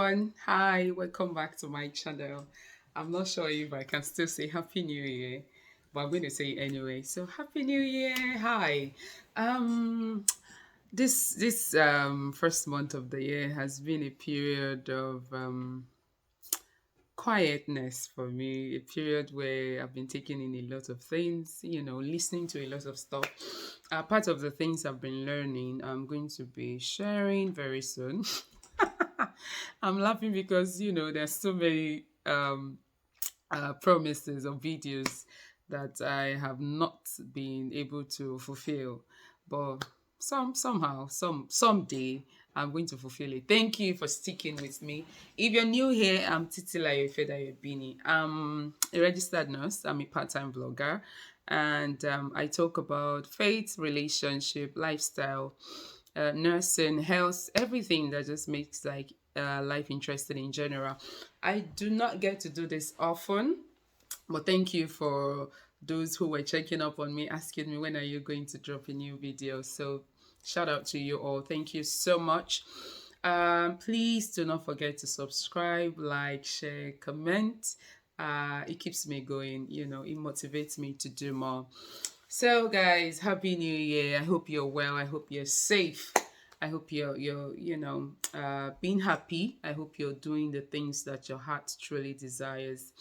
everyone. Hi, welcome back to my channel. I'm not sure if I can still say Happy New Year, but I'm going to say it anyway. So Happy New Year. Hi. Um this first month of the year has been a period of quietness for me, a period where I've been taking in a lot of things, listening to a lot of stuff. Part of the things I've been learning, I'm going to be sharing very soon. I'm laughing because there's so many promises or videos that I have not been able to fulfill, but someday I'm going to fulfill it. Thank you for sticking with me. If you're new here, I'm Ifedayo-Ibini. I'm a registered nurse. I'm a part-time vlogger, and I talk about faith, relationship, lifestyle, nursing, health, everything that just makes life interesting in general. I do not get to do this often, but thank you for those who were checking up on me, asking me when are you going to drop a new video. So shout out to you all. Thank you so much. Please do not forget to subscribe, like, share, comment. It keeps me going, it motivates me to do more. So guys, happy new year. I hope you're well. I hope you're safe. I hope you're being happy. I hope you're doing the things that your heart truly desires.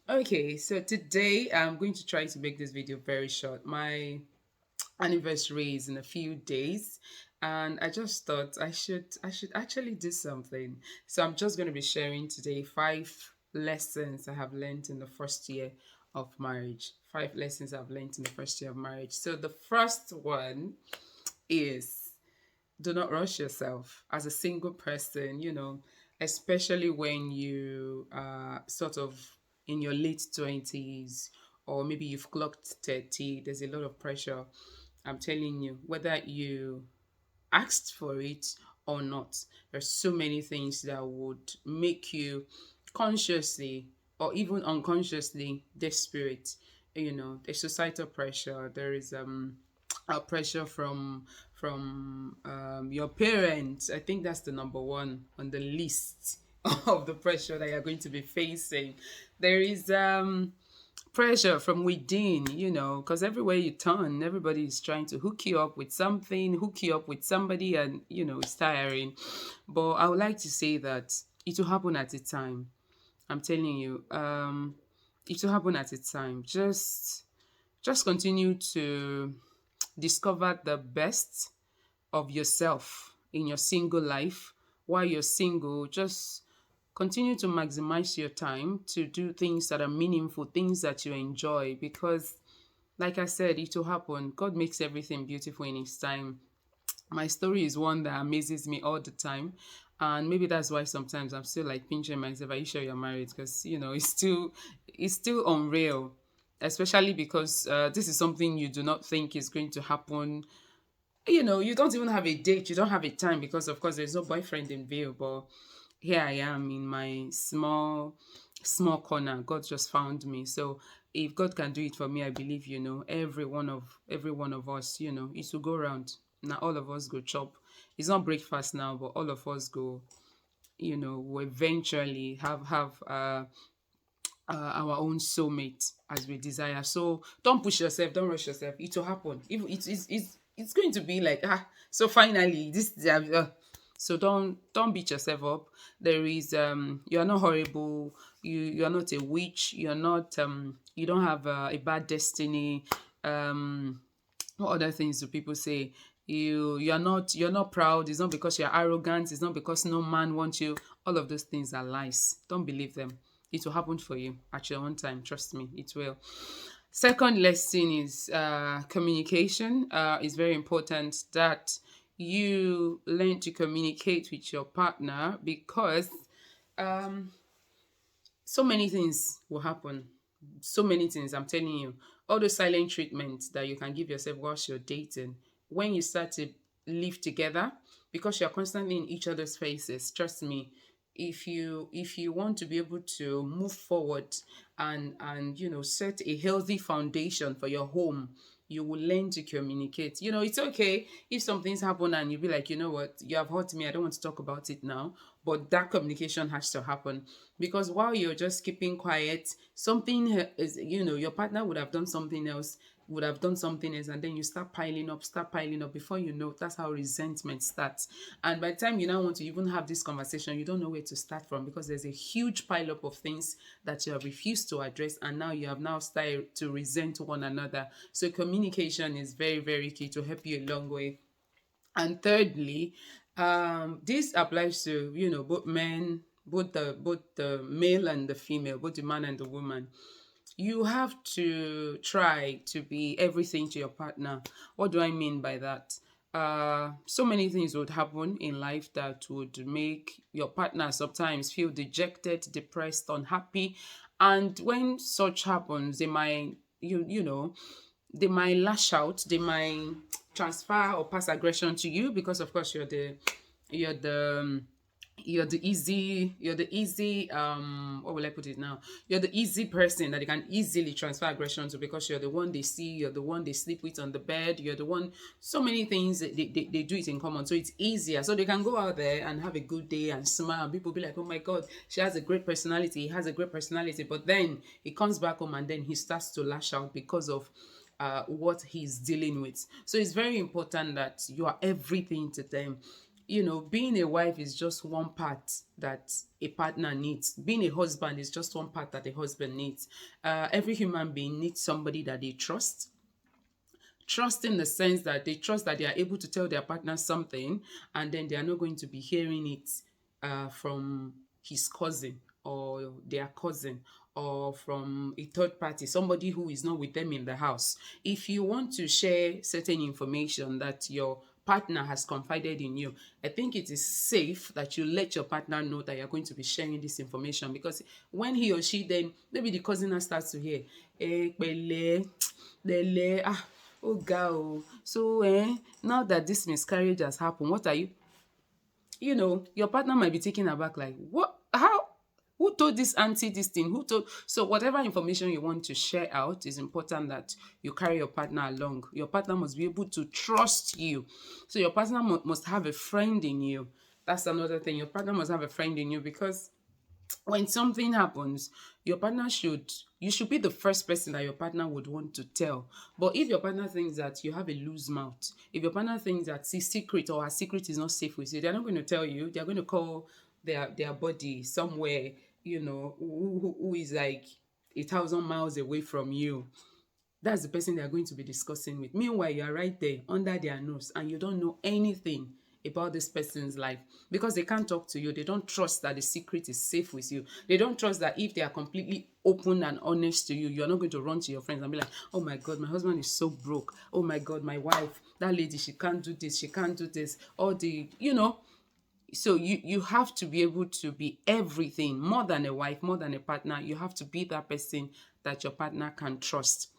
Okay, so today I'm going to try to make this video very short. My anniversary is in a few days, and I just thought I should actually do something. So I'm just going to be sharing today 5 lessons I have learned in the first year of marriage. 5 lessons I've learned in the first year of marriage. So the first one is, do not rush yourself as a single person, especially when you are sort of in your late 20s, or maybe you've clocked 30. There's a lot of pressure. I'm telling you, whether you asked for it or not, there's so many things that would make you consciously or even unconsciously desperate. There's societal pressure. There is a pressure from your parents. I think that's the number one on the list of the pressure that you're going to be facing. There is pressure from within, because everywhere you turn, everybody is trying to hook you up with something, hook you up with somebody, and it's tiring. But I would like to say that it will happen at a time. I'm telling you, it will happen at a time. Just continue to discover the best of yourself in your single life. While you're single, just continue to maximize your time to do things that are meaningful, things that you enjoy, because like I said, it will happen. God makes everything beautiful in his time. My story is one that amazes me all the time, and maybe that's why sometimes I'm still like pinching myself, are you sure you're married? Because it's still unreal, especially because this is something you do not think is going to happen. You don't even have a date, you don't have a time, because of course there's no boyfriend in view. But here I am in my small corner. God just found me. So if God can do it for me, I believe, every one of us, it will go around. Now all of us go chop. It's not breakfast now, but all of us go, will eventually have our own soulmate as we desire. So don't push yourself, don't rush yourself. It will happen. If it's going to be like, so finally this, so don't beat yourself up. There is you are not horrible. You are not a witch. You're not you don't have a bad destiny. What other things do people say? You're not proud. It's not because you're arrogant. It's not because no man wants you. All of those things are lies. Don't believe them. It will happen for you at your own time. Trust me, it will. Second lesson is communication. Is very important that you learn to communicate with your partner, because um, so many things will happen. So many things, I'm telling you. All the silent treatments that you can give yourself whilst you're dating, when you start to live together, because you're constantly in each other's faces, trust me, if you want to be able to move forward and set a healthy foundation for your home, you will learn to communicate. It's okay if some things happen and you be like, you know what, you have hurt me, I don't want to talk about it now. But that communication has to happen, because while you're just keeping quiet, something is, your partner would have done something else, and then you start piling up. Before you know, that's how resentment starts. And by the time you now want to even have this conversation, you don't know where to start from, because there's a huge pile up of things that you have refused to address, and now you have now started to resent one another. So communication is very, very key to help you a long way. And thirdly, this applies to, both men, both the male and the female, both the man and the woman. You have to try to be everything to your partner. What do I mean by that? So many things would happen in life that would make your partner sometimes feel dejected, depressed, unhappy. And when such happens, they might lash out, they might transfer or pass aggression to you, because of course you're the you're the easy what will I put it now? You're the easy person that they can easily transfer aggression to, because you're the one they see, you're the one they sleep with on the bed, you're the one. So many things they do it in common, so it's easier. So they can go out there and have a good day and smile, and people be like, oh my god, she has a great personality, he has a great personality. But then he comes back home and then he starts to lash out because of what he's dealing with. So it's very important that you are everything to them. Being a wife is just one part that a partner needs. Being a husband is just one part that a husband needs. Every human being needs somebody that they trust. Trust in the sense that they trust that they are able to tell their partner something, and then they are not going to be hearing it from his cousin or their cousin, or from a third party, somebody who is not with them in the house. If you want to share certain information that your partner has confided in you, I think it is safe that you let your partner know that you're going to be sharing this information, because when he or she, then maybe the cousin now starts to hear, pẹ̀lẹ́, lele, oh girl, so now that this miscarriage has happened, what are you, your partner might be taken aback, like, what, how, who told this auntie this thing, who told? So whatever information you want to share out, is important that you carry your partner along. Your partner must be able to trust you. So your partner must have a friend in you. That's another thing. Your partner must have a friend in you, because when something happens, you should be the first person that your partner would want to tell. But if your partner thinks that you have a loose mouth, if your partner thinks that his secret or her secret is not safe with you, they're not going to tell you. They're going to call their body somewhere, who is like 1,000 miles away from you. That's the person they're going to be discussing with. Meanwhile, you are right there under their nose, and you don't know anything about this person's life, because they can't talk to you. They don't trust that the secret is safe with you. They don't trust that if they are completely open and honest to you, you're not going to run to your friends and be like, oh my god, my husband is so broke, oh my god, my wife, that lady, she can't do this, she can't do this, all the, so you have to be able to be everything, more than a wife, more than a partner. You have to be that person that your partner can trust.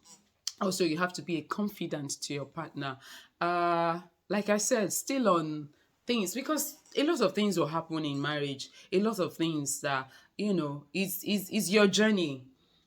Also, you have to be a confidant to your partner. Like I said, still on things, because a lot of things will happen in marriage. A lot of things that, is your journey.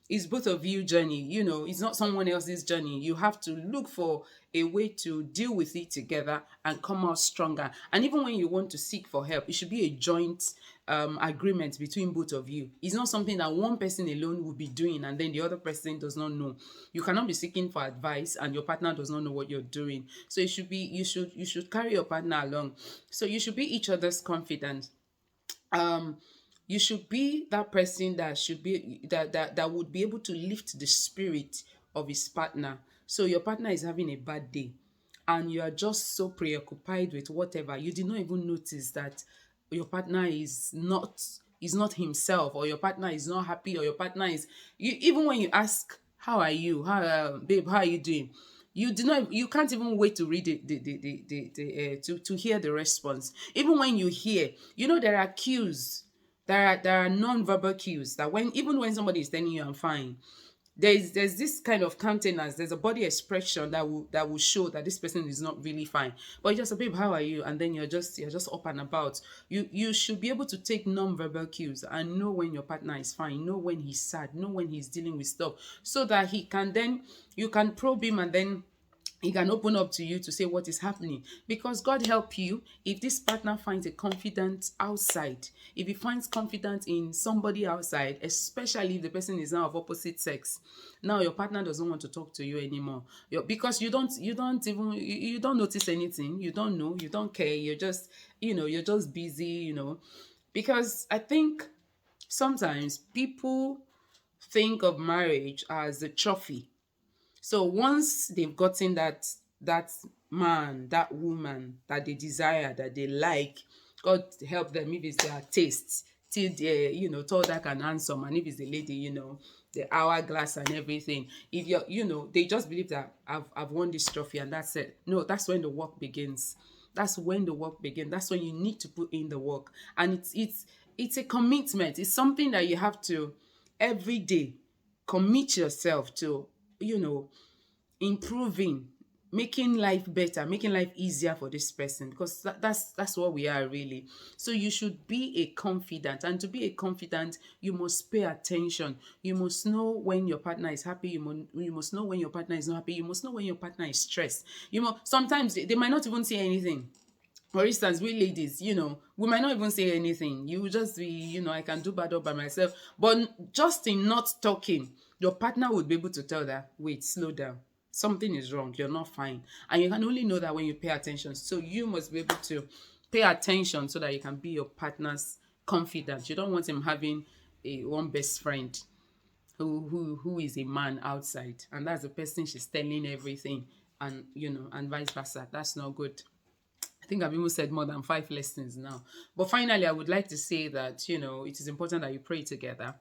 It's both of you journey. It's not someone else's journey. You have to look for a way to deal with it together and come out stronger. And even when you want to seek for help, it should be a joint agreement between both of you. It's not something that one person alone will be doing and then the other person does not know. You cannot be seeking for advice and your partner does not know what you're doing. So it should be, you should carry your partner along. So you should be each other's confidant. You should be that person that should be that would be able to lift the spirit of his partner. So your partner is having a bad day and you are just so preoccupied with whatever, you did not even notice that your partner is not himself, or your partner is not happy, or your partner is, even when you ask, how are you, babe, how are you doing, you can't even wait to read to hear the response. Even when you hear, there are cues, there are non-verbal cues that even when somebody is telling you I'm fine, there's this kind of countenance, there's a body expression that will show that this person is not really fine. But you just say, babe, how are you? And then you're just up and about. You should be able to take non-verbal cues and know when your partner is fine, know when he's sad, know when he's dealing with stuff, so that you can probe him, and then He can open up to you to say what is happening, because God help you if this partner finds a confidant outside, if he finds confidence in somebody outside, especially if the person is now of opposite sex. Now your partner doesn't want to talk to you anymore. Because you don't notice anything, you don't know, you don't care, you're just, you're just busy, because I think sometimes people think of marriage as a trophy. So once they've gotten that man, that woman that they desire, that they like, God help them if it's their taste, till they, tall, dark, and handsome, and if it's the lady, the hourglass and everything. If you're, they just believe that I've won this trophy and that's it. No, that's when the work begins. That's when the work begins. That's when you need to put in the work. And it's a commitment. It's something that you have to every day commit yourself to, you know, improving, making life better, making life easier for this person, because that's what we are really. So you should be a confidant, and to be a confidant, you must pay attention. You must know when your partner is happy. You must know when your partner is not happy. You must know when your partner is stressed. Sometimes they might not even say anything. For instance, we ladies, we might not even say anything. You will just be, I can do bad all by myself. But just in not talking, your partner would be able to tell that, wait, slow down. Something is wrong. You're not fine. And you can only know that when you pay attention. So you must be able to pay attention so that you can be your partner's confidant. You don't want him having one best friend who is a man outside. And that's the person she's telling everything. And, and vice versa. That's not good. I think I've even said more than 5 lessons now. But finally, I would like to say that, it is important that you pray together,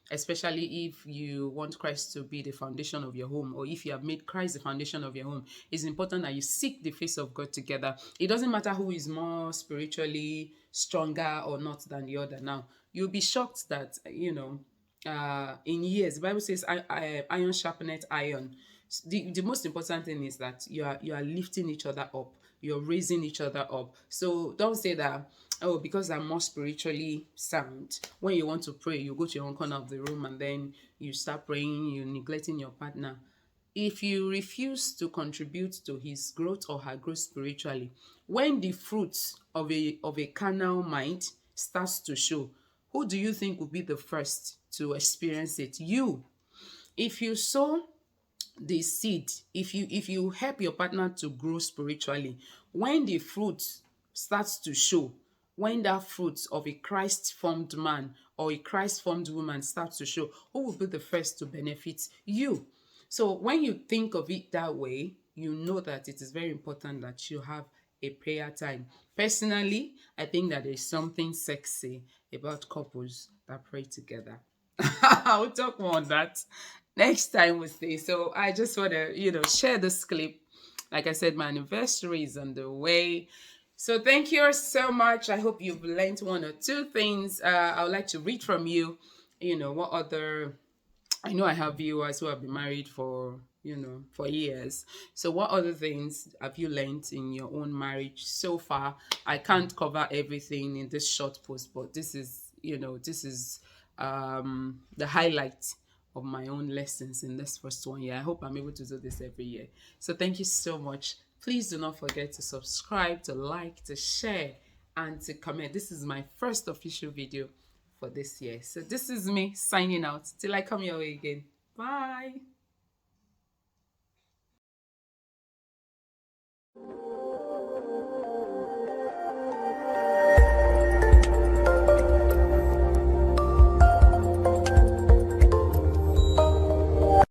especially if you want Christ to be the foundation of your home, or if you have made Christ the foundation of your home. It's important that you seek the face of God together. It doesn't matter who is more spiritually stronger or not than the other. Now, you'll be shocked that, in years, the Bible says, iron sharpeneth iron. The most important thing is that you are lifting each other up, you're raising each other up. So don't say that, oh, because I'm more spiritually sound, when you want to pray, you go to your own corner of the room and then you start praying, you're neglecting your partner. If you refuse to contribute to his growth or her growth spiritually, when the fruits of a carnal mind starts to show, who do you think will be the first to experience it? You. If you sow the seed, if you help your partner to grow spiritually, when the fruit starts to show, when that fruit of a Christ formed man or a Christ formed woman starts to show, who will be the first to benefit? You. So when you think of it that way, you know that it is very important that you have a prayer time. Personally, I think that there's something sexy about couples that pray together. I'll talk more on that next time we stay. So I just want to, share this clip. Like I said, my anniversary is on the way. So thank you so much. I hope you've learned one or two things. I would like to read from you, what other, I know I have viewers who have been married for years. So what other things have you learned in your own marriage so far? I can't cover everything in this short post, but this is the highlight of my own lessons in this first 1 year. I hope I'm able to do this every year. So thank you so much. Please do not forget to subscribe, to like, to share, and to comment. This is my first official video for this year. So this is me signing out till I come your way again. Bye.